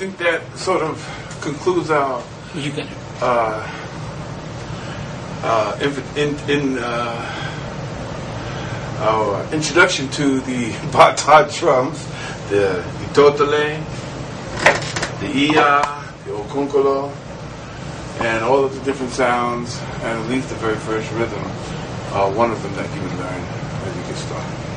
think that sort of concludes our You can. Our introduction to the Bata drums, the Itotole, the Iya, the Okunkolo, and all of the different sounds, and at least the very first rhythm, one of them that you would learn as you get started.